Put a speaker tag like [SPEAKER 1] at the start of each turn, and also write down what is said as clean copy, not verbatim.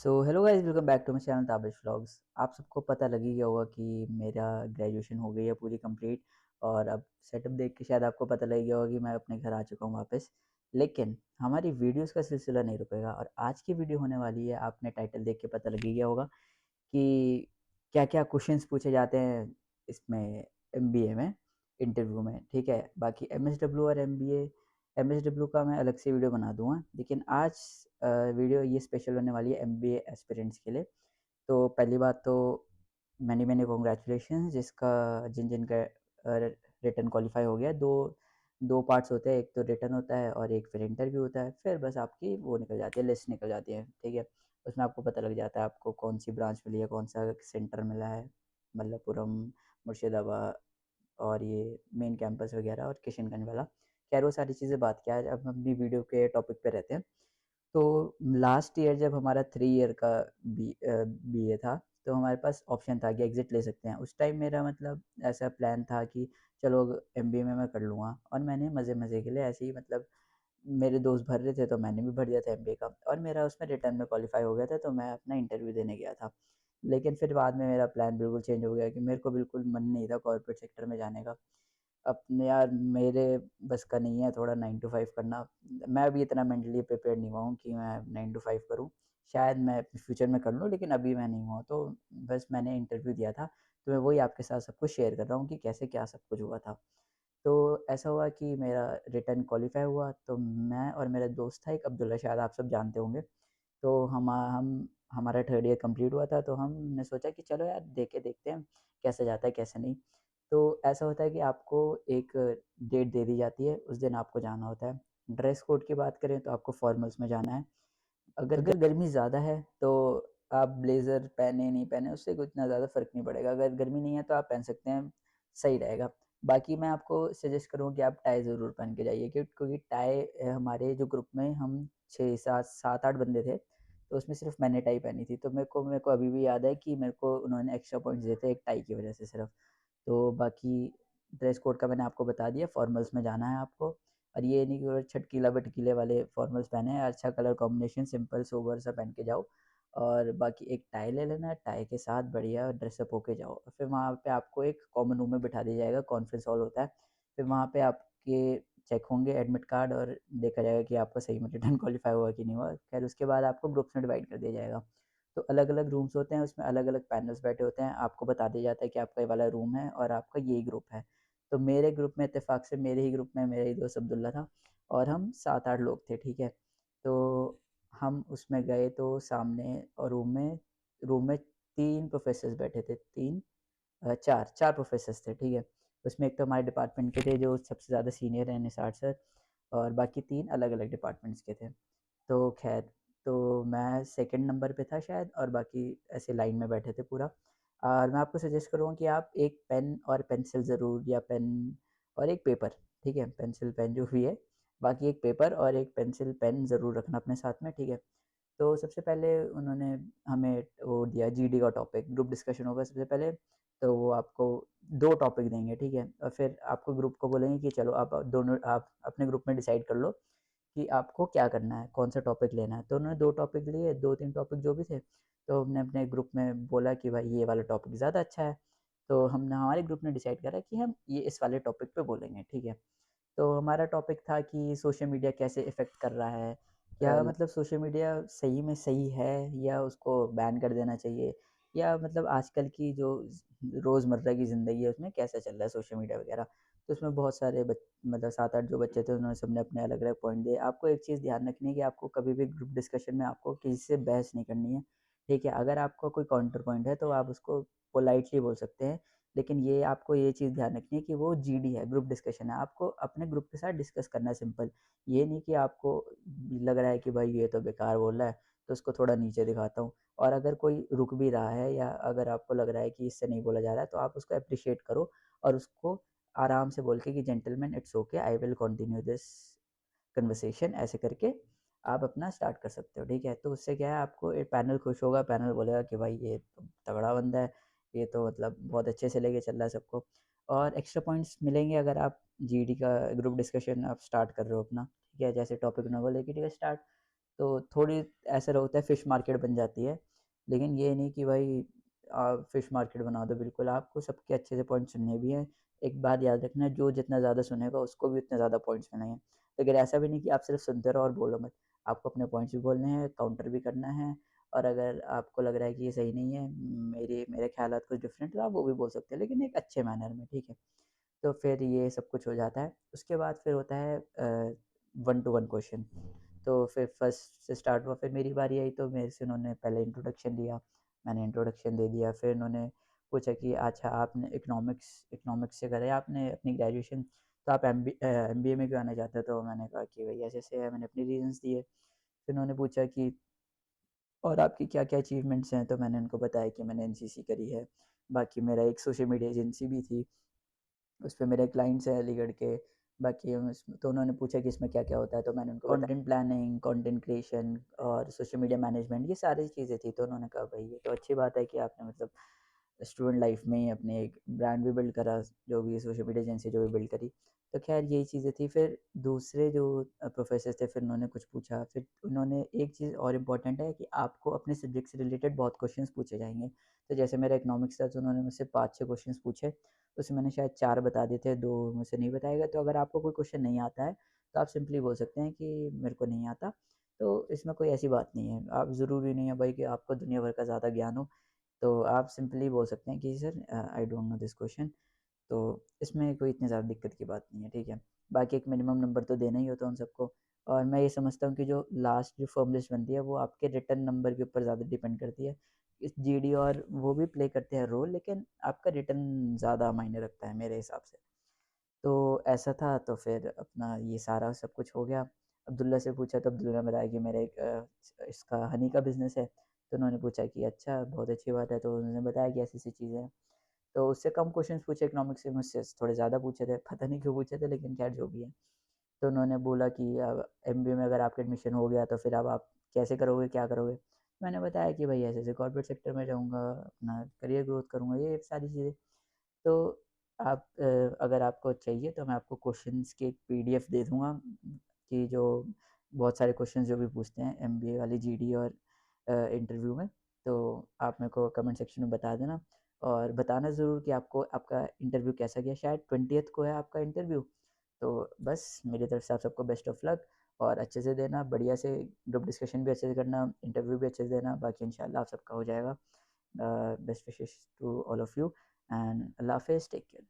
[SPEAKER 1] So hello guys, welcome back to my channel Tabish vlogs. आप सबको पता लग ही गया होगा कि मेरा ग्रेजुएशन हो गई है पूरी कंप्लीट। और अब सेटअप देख के शायद आपको पता लग गया होगा कि मैं अपने घर आ चुका हूँ वापस। लेकिन हमारी वीडियोस का सिलसिला नहीं रुकेगा और आज की वीडियो होने वाली है, आपने टाइटल देख के पता लग ही गया होगा कि क्या-क्या क्वेश्चंस पूछे जाते हैं इसमें एमबीए में, इंटरव्यू में, ठीक है? बाकी एमएसडब्ल्यू और एमबीए एमएसडब्ल्यू का मैं अलग से वीडियो बना दूँगा, लेकिन आज वीडियो ये स्पेशल होने वाली है एमबीए एस्पिरेंट्स के लिए। तो पहली बात तो मैनी-मैनी कांग्रेचुलेशंस जिसका जिन-जिन का रिटन क्वालीफाई हो गया। 2 पार्ट्स होते हैं, एक तो रिटन होता है और एक फिर इंटरव्यू होता है। फिर बस आपकी वो निकल जाती है, लिस्ट निकल जाती है, ठीक है? उसमें आपको पता लग जाता है आपको कौन-सी ब्रांच मिली है, कौन-सा सेंटर मिला है, मलप्पुरम, मुर्शिदाबाद और ये मेन कैंपस वगैरह और किशनगंज वाला। खैर वो सारी चीज़ें बात क्या है, अब हम अपनी वीडियो के टॉपिक पे रहते हैं। तो लास्ट ईयर जब हमारा 3 ईयर का बीए था, तो हमारे पास ऑप्शन था कि एग्ज़िट ले सकते हैं। उस टाइम मेरा मतलब ऐसा प्लान था कि चलो एमबीए में मैं कर लूँगा और मैंने मज़े-मज़े के लिए ऐसे ही मतलब मेरे दोस्त भर रहे थे तो मैंने भी भर दिया था एमबीए का और मेरा उसमें रिटर्न में क्वालीफाई हो गया था, तो मैं अपना इंटरव्यू देने गया था। लेकिन फिर बाद में मेरा प्लान बिल्कुल चेंज हो गया कि मेरे को बिल्कुल मन नहीं था कॉर्पोरेट सेक्टर में जाने का। अपने यार मेरे बस का नहीं है थोड़ा 9 टू 5 करना। मैं अभी इतना मेंटली प्रिपेयर्ड नहीं हुआ हूँ कि मैं 9 टू 5 करूँ। शायद मैं फ्यूचर में कर लूँ, लेकिन अभी मैं नहीं हुआ। तो बस मैंने इंटरव्यू दिया था, तो मैं वही आपके साथ सब कुछ शेयर कर रहा हूँ कि कैसे क्या सब कुछ हुआ था। तो ऐसा हुआ कि मेरा रिटर्न क्वालीफाई हुआ, तो मैं और मेरा दोस्त था एक अब्दुल्ला, शायद आप सब जानते होंगे। तो हम हमारा 3rd ईयर कंप्लीट हुआ था, तो हमने सोचा कि चलो यार दे के देखते हैं, कैसे जाता है, कैसे नहीं। तो ऐसा होता है कि आपको एक डेट दे दी जाती है, उस दिन आपको जाना होता है। ड्रेस कोड की बात करें तो आपको फॉर्मल्स में जाना है। अगर गर्मी ज़्यादा है तो आप ब्लेज़र पहने, नहीं पहने उससे कुछ इतना ज़्यादा फ़र्क नहीं पड़ेगा। अगर गर्मी नहीं है तो आप पहन सकते हैं, सही रहेगा। बाकी मैं आपको सजेस्ट करूँगा कि आप टाई ज़रूर पहन के जाइए क्योंकि टाई हमारे जो ग्रुप में हम 6, 7, 8 बंदे थे, तो उसमें सिर्फ़ मैंने टाई पहनी थी। तो मेरे को अभी भी याद है कि मेरे को उन्होंने एक्स्ट्रा पॉइंट्स दिए थे एक टाई की वज़ह से सिर्फ़। तो बाकी ड्रेस कोड का मैंने आपको बता दिया, फॉर्मल्स में जाना है आपको। और ये नहीं कि छटकीला-भटकीले वाले फॉर्मल्स पहने हैं, अच्छा कलर कॉम्बिनेशन सिंपल सोबर सा पहन के जाओ। और बाकी एक टाई ले लेना, टाई के साथ बढ़िया ड्रेसअप होके जाओ। और फिर वहाँ पे आपको एक कॉमन रूम में बिठा दिया जाएगा, कॉन्फ्रेंस हॉल होता है। फिर वहाँ पे आपके चेक होंगे एडमिट कार्ड और देखा जाएगा कि आपका सही में रिटर्न क्वालीफाई हुआ कि नहीं हुआ। खैर उसके बाद आपको ग्रुप्स में डिवाइड कर दिया जाएगा। तो अलग-अलग रूम्स होते हैं, उसमें अलग-अलग पैनल्स बैठे होते हैं। आपको बता दिया जाता है कि आपका ये वाला रूम है और आपका ये ग्रुप है। तो मेरे ग्रुप में इत्तेफ़ाक से मेरे ही ग्रुप में मेरा ही दोस्त अब्दुल्ला था और हम 7-8 लोग थे, ठीक है? तो हम उसमें गए तो सामने और रूम में 3 प्रोफ़ेसर्स बैठे थे, 4 प्रोफ़ेसर्स थे, ठीक है? उसमें एक तो हमारे डिपार्टमेंट के थे जो सबसे ज़्यादा सीनियर हैं निसार सर, और बाकी 3 अलग-अलग डिपार्टमेंट्स के थे। तो ख़ैर, तो मैं सेकंड नंबर पे था शायद और बाकी ऐसे लाइन में बैठे थे पूरा। और मैं आपको सजेस्ट करूँगा कि आप एक पेन और पेंसिल ज़रूर, या पेन और एक पेपर, ठीक है? पेंसिल, पेन जो भी है, बाकी एक पेपर और एक पेंसिल, पेन ज़रूर रखना अपने साथ में, ठीक है? तो सबसे पहले उन्होंने हमें वो दिया जीडी का टॉपिक, ग्रुप डिस्कशन होगा सबसे पहले। तो वो आपको 2 टॉपिक देंगे, ठीक है? और फिर आपको ग्रुप को बोलेंगे कि चलो आप अपने ग्रुप में डिसाइड कर लो कि आपको क्या करना है, कौन-सा टॉपिक लेना है। तो उन्होंने 2 टॉपिक लिए, 2-3 टॉपिक जो भी थे, तो हमने अपने ग्रुप में बोला कि भाई ये वाला टॉपिक ज़्यादा अच्छा है। तो हमने हमारे ग्रुप ने डिसाइड करा कि हम ये इस वाले टॉपिक पे बोलेंगे, ठीक है? तो हमारा टॉपिक था कि सोशल मीडिया कैसे इफ़ेक्ट कर रहा है? क्या मतलब सोशल मीडिया सही में सही है या उसको बैन कर देना चाहिए? या मतलब आजकल की जो रोज़मर्रा की ज़िंदगी है उसमें कैसा चल रहा है सोशल मीडिया वगैरह? तो उसमें बहुत सारे मतलब 7-8 जो बच्चे थे उन्होंने सबने अपने अलग-अलग पॉइंट दिए। आपको एक चीज़ ध्यान रखनी है कि आपको कभी भी ग्रुप डिस्कशन में आपको किसी से बहस नहीं करनी है, ठीक है? अगर आपका कोई काउंटर पॉइंट है तो आप उसको पोलाइटली बोल सकते हैं। लेकिन ये आपको ये चीज़ ध्यान रखनी है कि वो जीडी है, ग्रुप डिस्कशन है, आपको अपने ग्रुप के साथ डिस्कस करना है सिंपल। ये नहीं कि आपको लग रहा है कि भाई ये तो बेकार बोल रहा है, तो उसको थोड़ा नीचे दिखाता हूँ। और अगर कोई रुक भी रहा है या अगर आपको लग रहा है कि इससे नहीं बोला जा रहा है, तो आप उसको एप्रिशिएट करो और उसको आराम से बोल के कि gentleman it's okay, I will continue this conversation, ऐसे करके आप अपना स्टार्ट कर सकते हो, ठीक है? तो उससे क्या है, आपको एक पैनल खुश होगा, पैनल बोलेगा कि भाई ये तो तगड़ा बंदा है, ये तो मतलब बहुत अच्छे से लेके चल रहा है सबको। और एक्स्ट्रा पॉइंट्स मिलेंगे अगर आप जीडी का ग्रुप डिस्कशन आप स्टार्ट कर रहे हो अपना, ठीक है? जैसे टॉपिक उन्होंने बोले कि ठीक है स्टार्ट। तो थोड़ी ऐसा होता है फ़िश मार्केट बन जाती है। लेकिन ये नहीं कि भाई फ़िश मार्केट बना दो, बिल्कुल आपको सबके अच्छे से पॉइंट सुनने भी हैं। एक बात याद रखना, जो जितना ज़्यादा सुनेगा उसको भी उतने ज़्यादा पॉइंट्स मिलेंगे। लेकिन ऐसा भी नहीं कि आप सिर्फ़ सुनते रहो और बोलो मत। आपको अपने पॉइंट्स भी बोलने हैं, काउंटर भी करना है, और अगर आपको लग रहा है कि ये सही नहीं है, मेरे ख़्यालात कुछ डिफरेंट है, तो आप वो भी बोल सकते हैं, लेकिन एक अच्छे मैनर में, ठीक है? तो फिर ये सब कुछ हो जाता है। उसके बाद फिर होता है वन टू वन क्वेश्चन। तो फिर फर्स्ट से स्टार्ट हुआ, फिर मेरी बारी आई, तो मेरे से उन्होंने पहले इंट्रोडक्शन लिया, मैंने इंट्रोडक्शन दे दिया। फिर उन्होंने पूछा कि अच्छा, आपने इकोनॉमिक्स इकोनॉमिक्स से करा है आपने अपनी ग्रेजुएशन, तो आप एमबीए में क्यों आना चाहते हो? तो मैंने कहा कि भई ऐसे-ऐसे है, मैंने अपने रीज़न्स दिए। फिर उन्होंने पूछा कि और आपकी क्या-क्या अचीवमेंट्स हैं? तो मैंने उनको बताया कि मैंने एनसीसी करी है, बाकी मेरा एक सोशल मीडिया एजेंसी भी थी। उसपे मेरे क्लाइंट्स हैं अलीगढ़ के, बाकी तो उन्होंने पूछा कि इसमें क्या-क्या होता है, तो मैंने उनको बताया कंटेंट प्लानिंग, कंटेंट क्रिएशन और सोशल मीडिया मैनेजमेंट, ये सारी चीज़ें थी। तो उन्होंने कहा भई ये तो अच्छी बात है कि आपने मतलब स्टूडेंट लाइफ में ही अपने एक ब्रांड भी बिल्ड करा, जो भी सोशल मीडिया एजेंसी जो भी बिल्ड करी। तो ख़ैर यही चीज़ें थी। फिर दूसरे जो प्रोफ़ेसर थे, फिर उन्होंने कुछ पूछा, फिर उन्होंने एक चीज़ और इम्पोर्टेंट है कि आपको अपने सब्जेक्ट से रिलेटेड बहुत क्वेश्चंस पूछे जाएँगे। तो जैसे मेरा इकोनॉमिक्स था, तो उन्होंने मुझसे 5-6 क्वेश्चंस पूछे, उसमें मैंने शायद 4 बता दिए थे, 2 मुझसे नहीं बताए गए। तो अगर आपको कोई क्वेश्चन नहीं आता है, तो आप सिंपली बोल सकते हैं कि मेरे को नहीं आता। तो इसमें कोई ऐसी बात नहीं है। आप ज़रूरी नहीं है भाई कि आपको दुनिया भर का ज़्यादा ज्ञान हो। तो आप सिंपली बोल सकते हैं कि sir I don't know this question. तो इसमें कोई इतनी ज़्यादा दिक्कत की बात नहीं है, ठीक है? बाकी एक मिनिमम नंबर तो देना ही होता है उन सबको, और मैं ये समझता हूँ कि जो लास्ट जो फर्म लिस्ट बनती है, वो आपके रिटन नंबर के ऊपर ज़्यादा डिपेंड करती है। इस जीडी और वो भी प्ले करते हैं रोल, लेकिन आपका रिटन ज़्यादा मायने रखता है मेरे हिसाब से। तो ऐसा था, तो फिर अपना ये सारा सब कुछ हो गया। अब्दुल्ला से पूछा, तो अब्दुल्ला ने बताया कि मेरा एक इसका हनी का बिज़नेस है। तो उन्होंने पूछा कि अच्छा, बहुत अच्छी बात है। तो उन्होंने बताया कि ऐसी-ऐसी चीज़ें हैं। तो उससे कम क्वेश्चंस पूछे इकोनॉमिक्स से, मुझसे थोड़े ज़्यादा पूछे थे। पता नहीं क्यों पूछे थे, लेकिन ख़ैर जो भी है। तो उन्होंने बोला कि एमबीए में अगर आपका एडमिशन हो गया, तो फिर अब आप कैसे करोगे, क्या करोगे? मैंने बताया कि भई ऐसे-ऐसे कॉर्पोरेट सेक्टर में जाऊँगा, अपना करियर ग्रोथ करूँगा, ये सारी चीज़ें। तो आप अगर आपको चाहिए, तो मैं आपको क्वेश्चंस की एक पीडीएफ दे दूँगा, कि जो बहुत सारे क्वेश्चंस जो भी पूछते हैं एमबीए वाली जीडी और इंटरव्यू में। तो आप मेरे को कमेंट सेक्शन में बता देना, और बताना ज़रूर कि आपको आपका इंटरव्यू कैसा गया। शायद 20th को है आपका इंटरव्यू। तो बस मेरी तरफ से आप सबको बेस्ट ऑफ लक, और अच्छे से देना, बढ़िया से ग्रुप डिस्कशन भी अच्छे से करना, इंटरव्यू भी अच्छे से देना, बाकी इंशाल्लाह आप सबका हो जाएगा। Best wishes to all of you, and अल्लाह हाफ़िज़, टेक केयर।